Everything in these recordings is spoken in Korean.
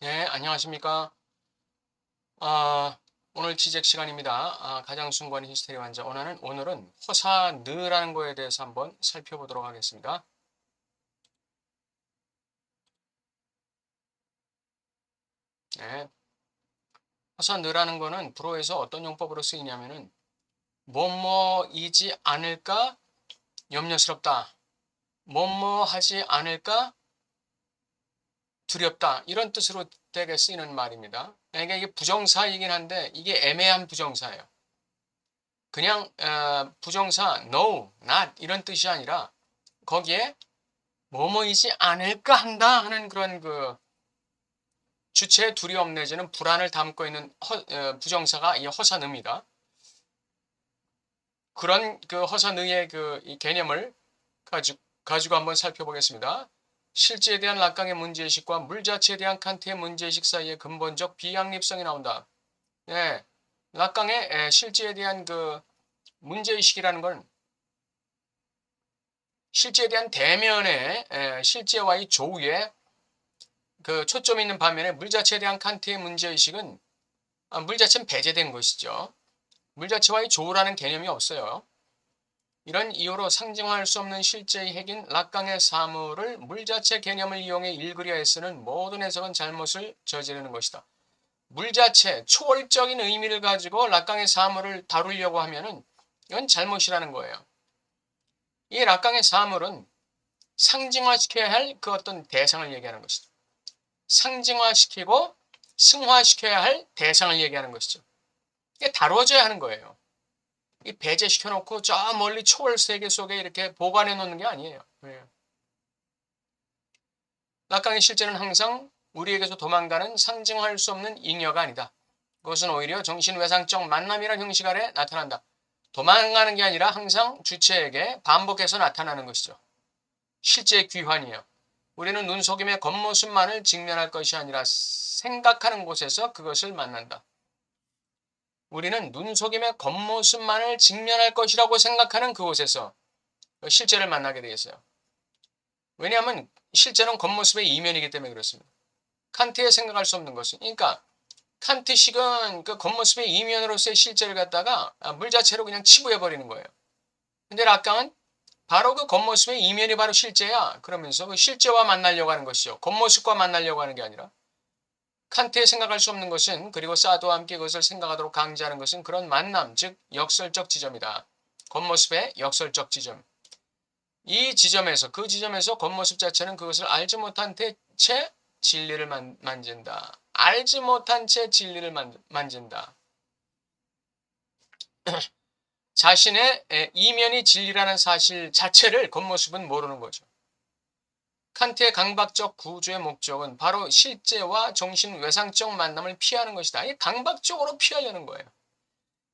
네, 안녕하십니까. 아, 오늘 지적 시간입니다. 가장순관 히스테리 환자. 오늘은 호사느라는 거에 대해서 한번 살펴보도록 하겠습니다. 네, 호사느라는 거는 불어에서 어떤 용법으로 쓰이냐면은 뭐뭐이지 않을까 염려스럽다. 뭐뭐 하지 않을까 두렵다. 이런 뜻으로 되게 쓰이는 말입니다. 그러니까 이게 부정사이긴 한데 이게 애매한 부정사예요. 그냥 부정사 no, not 이런 뜻이 아니라 거기에 뭐뭐이지 않을까 한다 하는 그런 그 주체의 두려움 내지는 불안을 담고 있는 부정사가 이 허사느입니다. 그런 그 허사느의 이 개념을 가지고 한번 살펴보겠습니다. 실제에 대한 락강의 문제의식과 물 자체에 대한 칸트의 문제의식 사이의 근본적 비양립성이 나온다. 네, 락강의 실제에 대한 그 문제의식이라는 건 실제에 대한 대면의 실제와의 조우에 그 초점이 있는 반면에 물 자체에 대한 칸트의 문제의식은 물 자체는 배제된 것이죠. 물 자체와의 조우라는 개념이 없어요. 이런 이유로 상징화할 수 없는 실제의 핵인 락강의 사물을 물 자체 개념을 이용해 읽으려 애쓰는 모든 해석은 잘못을 저지르는 것이다. 물 자체, 초월적인 의미를 가지고 락강의 사물을 다루려고 하면은 이건 잘못이라는 거예요. 이 락강의 사물은 상징화시켜야 할 그 어떤 대상을 얘기하는 것이죠. 상징화시키고 승화시켜야 할 대상을 얘기하는 것이죠. 이게 다루어져야 하는 거예요. 이 배제시켜 놓고 저 멀리 초월 세계 속에 이렇게 보관해 놓는 게 아니에요. 낙강의 실제는 항상 우리에게서 도망가는 상징화할 수 없는 잉여가 아니다. 그것은 오히려 정신외상적 만남이라는 형식 아래 나타난다. 도망가는 게 아니라 항상 주체에게 반복해서 나타나는 것이죠. 실제 귀환이에요. 우리는 눈속임의 겉모습만을 직면할 것이 아니라 생각하는 곳에서 그것을 만난다. 우리는 눈속임의 겉모습만을 직면할 것이라고 생각하는 그곳에서 실제를 만나게 되겠어요. 왜냐하면 실제는 겉모습의 이면이기 때문에 그렇습니다. 칸트의 생각할 수 없는 것은, 그러니까 칸트식은 그 겉모습의 이면으로서의 실제를 갖다가 물 자체로 그냥 치부해 버리는 거예요. 근데 락강은 바로 그 겉모습의 이면이 바로 실제야. 그러면서 그 실제와 만나려고 하는 것이죠. 겉모습과 만나려고 하는 게 아니라. 칸트의 생각할 수 없는 것은, 그리고 사도와 함께 그것을 생각하도록 강제하는 것은 그런 만남, 즉 역설적 지점이다. 겉모습의 역설적 지점. 이 지점에서, 그 지점에서 겉모습 자체는 그것을 알지 못한 채 진리를 만진다. 알지 못한 채 진리를 만진다. 자신의 이면이 진리라는 사실 자체를 겉모습은 모르는 거죠. 칸트의 강박적 구조의 목적은 바로 실제와 정신 외상적 만남을 피하는 것이다. 이 강박적으로 피하려는 거예요.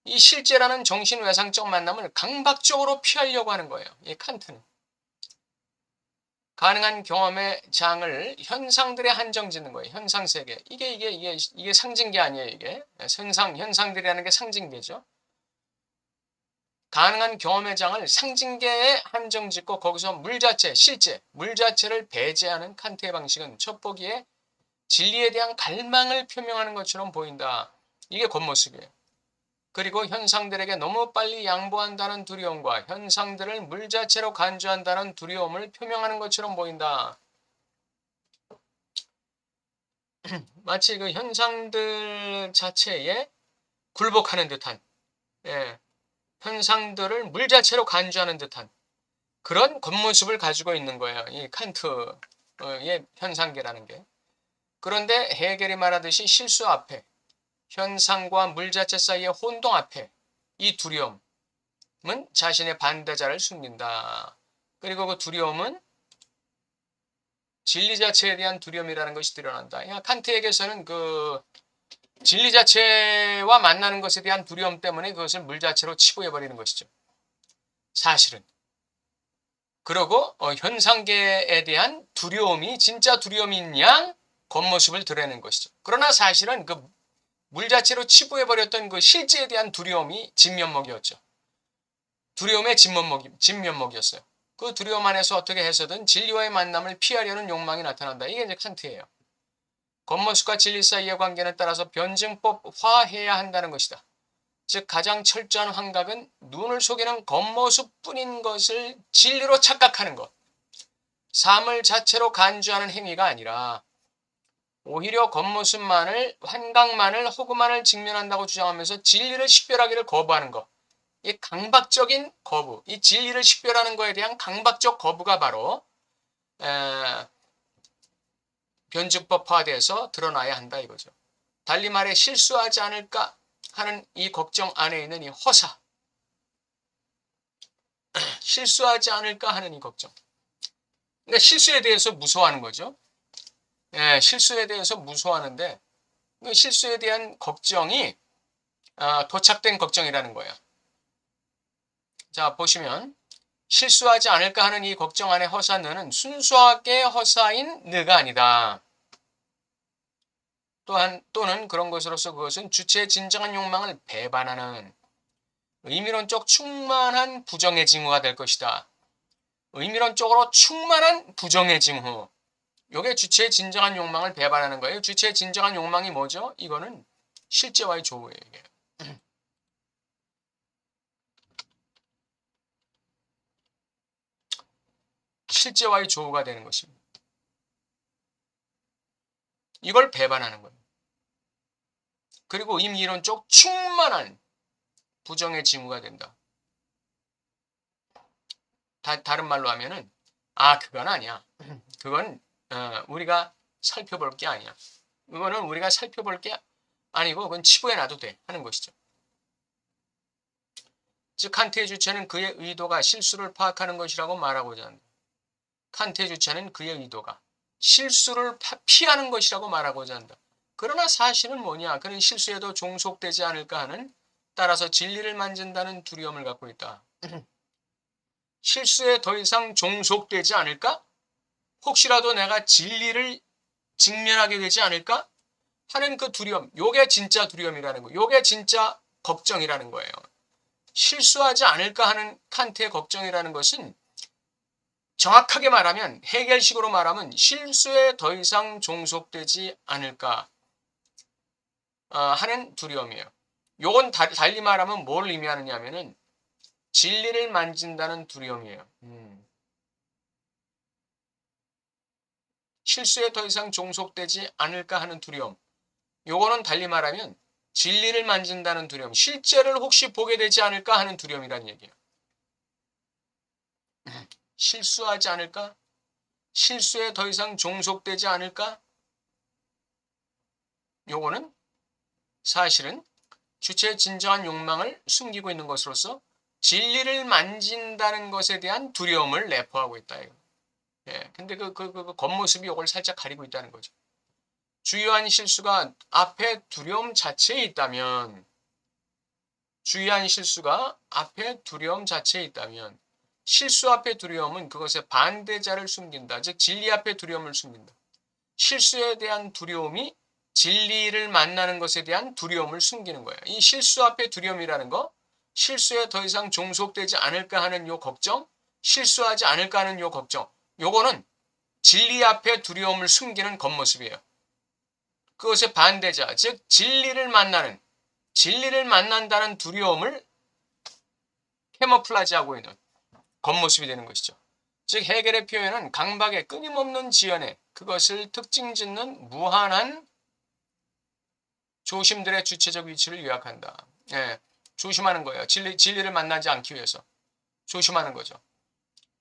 이 실제라는 정신 외상적 만남을 강박적으로 피하려고 하는 거예요. 이 칸트는. 가능한 경험의 장을 현상들에 한정 짓는 거예요. 현상 세계. 이게 상징계 아니에요, 이게. 현상들이라는 게 상징계죠. 가능한 경험의 장을 상징계에 한정 짓고 거기서 물 자체, 실제, 물 자체를 배제하는 칸트의 방식은 첫 보기에 진리에 대한 갈망을 표명하는 것처럼 보인다. 이게 겉모습이에요. 그리고 현상들에게 너무 빨리 양보한다는 두려움과 현상들을 물 자체로 간주한다는 두려움을 표명하는 것처럼 보인다. 마치 그 현상들 자체에 굴복하는 듯한, 예, 현상들을 물 자체로 간주하는 듯한 그런 겉모습을 가지고 있는 거예요. 이 칸트의 현상계라는 게. 그런데 헤겔이 말하듯이 실수 앞에, 현상과 물 자체 사이의 혼동 앞에 이 두려움은 자신의 반대자를 숨긴다. 그리고 그 두려움은 진리 자체에 대한 두려움이라는 것이 드러난다. 칸트에게서는 그 진리 자체와 만나는 것에 대한 두려움 때문에 그것을 물 자체로 치부해버리는 것이죠. 사실은. 그리고 현상계에 대한 두려움이 진짜 두려움인 양 겉모습을 드러내는 것이죠. 그러나 사실은 그 물 자체로 치부해버렸던 그 실제에 대한 두려움이 진면목이었죠. 두려움의 진면목이었어요. 그 두려움 안에서 어떻게 해서든 진리와의 만남을 피하려는 욕망이 나타난다. 이게 이제 칸트예요. 겉모습과 진리 사이의 관계는 따라서 변증법화해야 한다는 것이다. 즉 가장 철저한 환각은 눈을 속이는 겉모습뿐인 것을 진리로 착각하는 것. 사물 자체로 간주하는 행위가 아니라 오히려 겉모습만을, 환각만을, 허구만을 직면한다고 주장하면서 진리를 식별하기를 거부하는 것. 이 강박적인 거부, 이 진리를 식별하는 것에 대한 강박적 거부가 바로 변증법화돼서 드러나야 한다 이거죠. 달리 말해 실수하지 않을까 하는 이 걱정 안에 있는 이 허사, 실수하지 않을까 하는 이 걱정. 그러니까 실수에 대해서 무서워하는 거죠. 실수에 대해서 무서워하는데 그 실수에 대한 걱정이 도착된 걱정이라는 거예요. 자, 보시면 실수하지 않을까 하는 이 걱정 안에 허사 너는 순수하게 허사인 너가 아니다. 또는 그런 것으로서 그것은 주체의 진정한 욕망을 배반하는 의미론적 충만한 부정의 징후가 될 것이다. 의미론적으로 충만한 부정의 징후. 이게 주체의 진정한 욕망을 배반하는 거예요. 주체의 진정한 욕망이 뭐죠? 이거는 실제와의 조우예요. 이게. 실제와의 조우가 되는 것입니다. 이걸 배반하는 거예요. 그리고 의미론적 충만한 부정의 징후가 된다. 다른 말로 하면은 그건 아니야. 그건 우리가 살펴볼 게 아니야. 그거는 우리가 살펴볼 게 아니고 그건 치부해 놔도 돼 하는 것이죠. 즉 칸트의 주체는 그의 의도가 실수를 파악하는 것이라고 말하고자 한다. 칸트의 주체는 그의 의도가 실수를 피하는 것이라고 말하고자 한다. 그러나 사실은 뭐냐? 그는 실수에도 종속되지 않을까 하는 따라서 진리를 만진다는 두려움을 갖고 있다. 실수에 더 이상 종속되지 않을까? 혹시라도 내가 진리를 직면하게 되지 않을까? 하는 그 두려움, 요게 진짜 두려움이라는 거예요. 요게 진짜 걱정이라는 거예요. 실수하지 않을까 하는 칸트의 걱정이라는 것은 정확하게 말하면 해결식으로 말하면 실수에 더 이상 종속되지 않을까 하는 두려움이에요. 요건 달리 말하면 뭘 의미하느냐 하면은 진리를 만진다는 두려움이에요. 실수에 더 이상 종속되지 않을까 하는 두려움. 요거는 달리 말하면 진리를 만진다는 두려움, 실제를 혹시 보게 되지 않을까 하는 두려움이란 얘기예요. 실수하지 않을까? 실수에 더 이상 종속되지 않을까? 요거는 사실은 주체의 진정한 욕망을 숨기고 있는 것으로서 진리를 만진다는 것에 대한 두려움을 내포하고 있다. 근데 그 겉모습이 이걸 살짝 가리고 있다는 거죠. 주요한 실수가 앞에 두려움 자체에 있다면, 실수 앞에 두려움은 그것의 반대자를 숨긴다. 즉 진리 앞에 두려움을 숨긴다. 실수에 대한 두려움이 진리를 만나는 것에 대한 두려움을 숨기는 거예요. 이 실수 앞에 두려움이라는 거, 실수에 더 이상 종속되지 않을까 하는 요 걱정, 실수하지 않을까 하는 요 걱정, 요거는 진리 앞에 두려움을 숨기는 겉모습이에요. 그것의 반대자, 즉 진리를 만난다는 두려움을 캐모플라지하고 있는 겉모습이 되는 것이죠. 즉 헤겔의 표현은 강박의 끊임없는 지연에 그것을 특징 짓는 무한한 조심들의 주체적 위치를 요약한다. 조심하는 거예요. 진리를 만나지 않기 위해서 조심하는 거죠.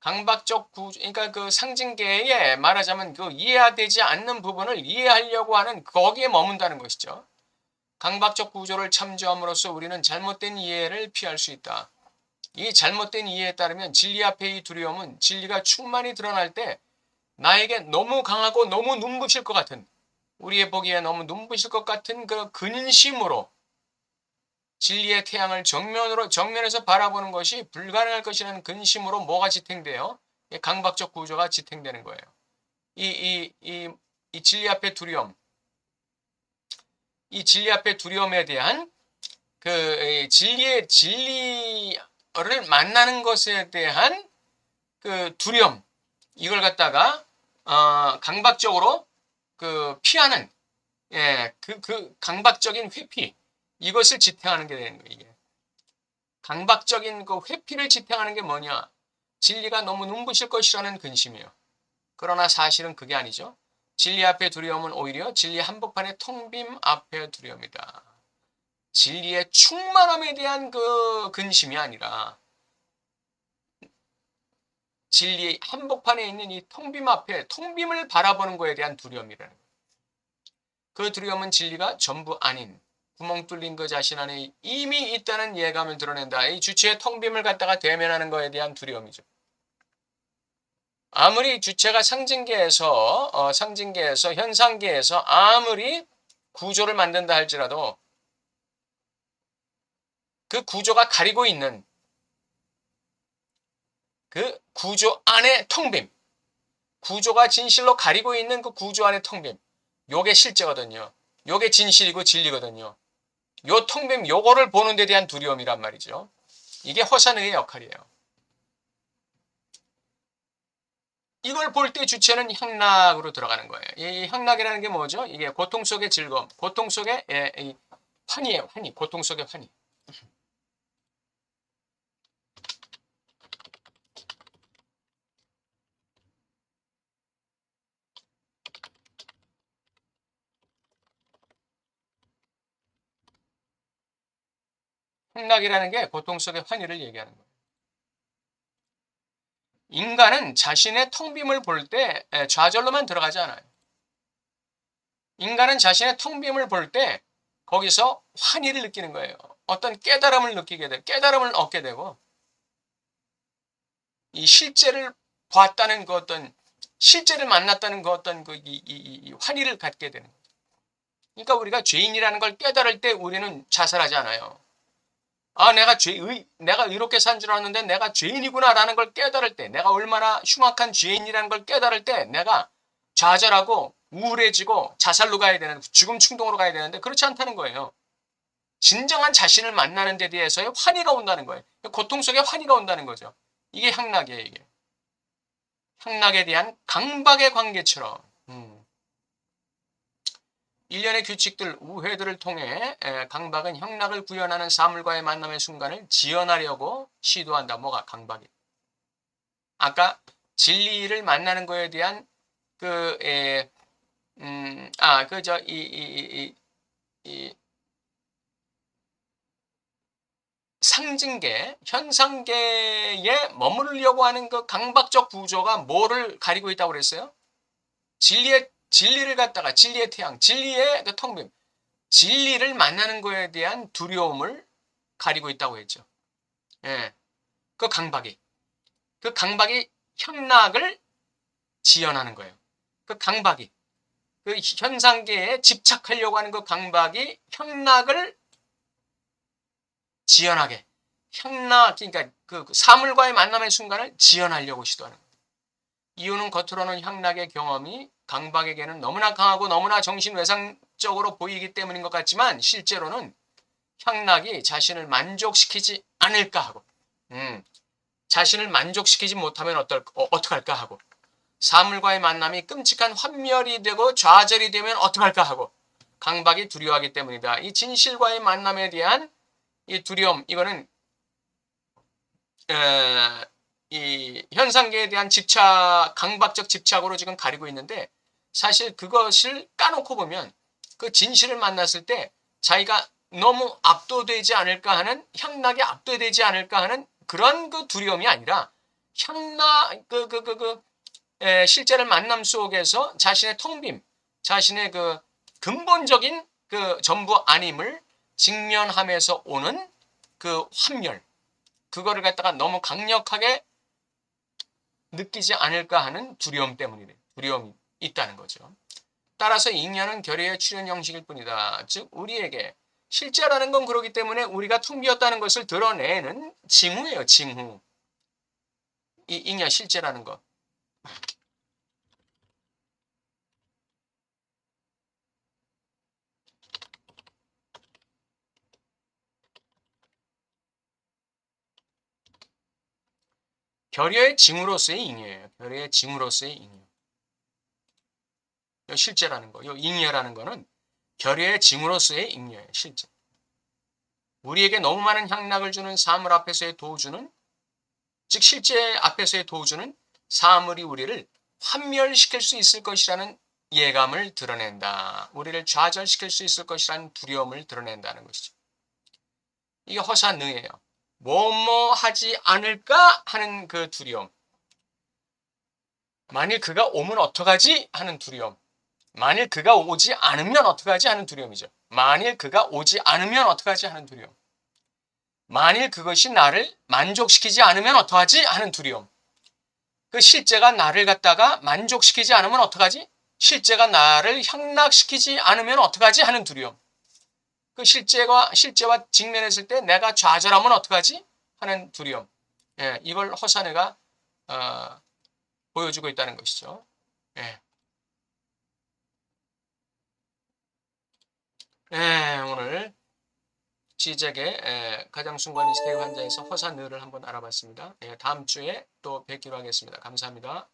강박적 구조, 그러니까 그 상징계에 말하자면 그 이해되지 않는 부분을 이해하려고 하는 거기에 머문다는 것이죠. 강박적 구조를 참조함으로써 우리는 잘못된 이해를 피할 수 있다. 이 잘못된 이해에 따르면 진리 앞에 이 두려움은 진리가 충만히 드러날 때 나에게 너무 강하고 너무 눈부실 것 같은, 우리의 보기에 너무 눈부실 것 같은 그 근심으로 진리의 태양을 정면에서 바라보는 것이 불가능할 것이라는 근심으로 뭐가 지탱돼요? 강박적 구조가 지탱되는 거예요. 이 진리 앞의 두려움, 이 진리 앞의 두려움에 대한 그 진리를 만나는 것에 대한 그 두려움, 이걸 갖다가 강박적으로 그 피하는 예, 그 강박적인 회피, 이것을 지탱하는 게 되는 거예요, 이게. 강박적인 그 회피를 지탱하는 게 뭐냐? 진리가 너무 눈부실 것이라는 근심이에요. 그러나 사실은 그게 아니죠. 진리 앞에 두려움은 오히려 진리 한복판의 텅빔 앞에 두려움이다. 진리의 충만함에 대한 그 근심이 아니라 진리 한복판에 있는 이 텅빔 앞에 텅빔을 바라보는 거에 대한 두려움이라는 거예요. 그 두려움은 진리가 전부 아닌 구멍 뚫린 그 자신 안에 이미 있다는 예감을 드러낸다. 이 주체의 텅빔을 갖다가 대면하는 거에 대한 두려움이죠. 아무리 주체가 상징계에서 현상계에서 아무리 구조를 만든다 할지라도 그 구조가 가리고 있는 그 구조 안의 텅빔, 구조가 진실로 가리고 있는 그 구조 안의 텅빔, 요게 실제거든요. 요게 진실이고 진리거든요. 요 텅빔, 요거를 보는 데 대한 두려움이란 말이죠. 이게 허산의 역할이에요. 이걸 볼 때 주체는 향락으로 들어가는 거예요. 이 향락이라는 게 뭐죠? 이게 고통 속의 즐거움, 고통 속의 환희예요. 환희, 고통 속의 환희. 향락이라는 게 고통 속의 환희를 얘기하는 거예요. 인간은 자신의 텅 빔을 볼 때 좌절로만 들어가지 않아요. 인간은 자신의 텅 빔을 볼 때 거기서 환희를 느끼는 거예요. 어떤 깨달음을 느끼게 돼, 깨달음을 얻게 되고 이 실제를 봤다는 그 어떤 실제를 만났다는 그 어떤 이 환희를 갖게 되는 거예요. 그러니까 우리가 죄인이라는 걸 깨달을 때 우리는 자살하지 않아요. 아, 내가 이렇게 산 줄 알았는데 내가 죄인이구나라는 걸 깨달을 때, 내가 얼마나 흉악한 죄인이라는 걸 깨달을 때 내가 좌절하고 우울해지고 자살로 가야 되는, 죽음 충동으로 가야 되는데 그렇지 않다는 거예요. 진정한 자신을 만나는 데 대해서의 환희가 온다는 거예요. 고통 속에 환희가 온다는 거죠. 이게 향락이에요, 이게. 향락에 대한 강박의 관계처럼. 일련의 규칙들, 우회들을 통해 강박은 향락을 구현하는 사물과의 만남의 순간을 지연하려고 시도한다. 뭐가 강박이. 아까 진리를 만나는 거에 대한 그, 상징계, 현상계에 머무르려고 하는 그 강박적 구조가 뭐를 가리고 있다고 그랬어요? 진리를 갖다가 진리의 태양, 진리의 그 텅빔, 진리를 만나는 거에 대한 두려움을 가리고 있다고 했죠. 예. 그 강박이 향락을 지연하는 거예요. 그 강박이, 그 현상계에 집착하려고 하는 그 강박이 향락을 지연하게, 그러니까 그 사물과의 만남의 순간을 지연하려고 시도하는 거예요. 이유는 겉으로는 향락의 경험이 강박에게는 너무나 강하고 너무나 정신외상적으로 보이기 때문인 것 같지만 실제로는 향락이 자신을 만족시키지 않을까 하고 자신을 만족시키지 못하면 어떡할까 하고 사물과의 만남이 끔찍한 환멸이 되고 좌절이 되면 어떡할까 하고 강박이 두려워하기 때문이다. 이 진실과의 만남에 대한 이 두려움, 이거는 이 현상계에 대한 강박적 집착으로 지금 가리고 있는데 사실 그것을 까놓고 보면 그 진실을 만났을 때 자기가 너무 압도되지 않을까 하는, 향락에 압도되지 않을까 하는 그런 그 두려움이 아니라 실제를 만남 속에서 자신의 텅빔, 자신의 그 근본적인 그 전부 아님을 직면하면서 오는 그 환멸, 그거를 갖다가 너무 강력하게 느끼지 않을까 하는 두려움이 있다는 거죠. 따라서 잉여는 결의의 출현 형식일 뿐이다. 즉 우리에게 실제라는 건 그렇기 때문에 우리가 텅 비었다는 것을 드러내는 징후예요. 징후. 이 잉여 실제라는 것. 결의의 징후로서의 잉여예요. 결의의 징후로서의 잉여. 실제라는 거. 이 잉여라는 거는 결의의 징후로서의 잉여예요. 실제. 우리에게 너무 많은 향락을 주는 사물 앞에서의 도주는, 즉 실제 앞에서의 도주는 사물이 우리를 환멸시킬 수 있을 것이라는 예감을 드러낸다. 우리를 좌절시킬 수 있을 것이라는 두려움을 드러낸다는 것이죠. 이게 허사느예요. 뭐뭐 하지 않을까 하는 그 두려움. 만일 그가 오면 어떡하지 하는 두려움. 만일 그가 오지 않으면 어떡하지 하는 두려움이죠. 만일 그가 오지 않으면 어떡하지 하는 두려움. 만일 그것이 나를 만족시키지 않으면 어떡하지 하는 두려움. 그 실제가 나를 갖다가 만족시키지 않으면 어떡하지? 실제가 나를 향락시키지 않으면 어떡하지 하는 두려움. 그 실제와 직면했을 때 내가 좌절하면 어떡하지 하는 두려움. 예, 이걸 허사느가 보여주고 있다는 것이죠. 예. 예, 오늘 지적의 가장 순간이 스테이 환자에서 허사느를 한번 알아봤습니다. 예, 다음 주에 또 뵙기로 하겠습니다. 감사합니다.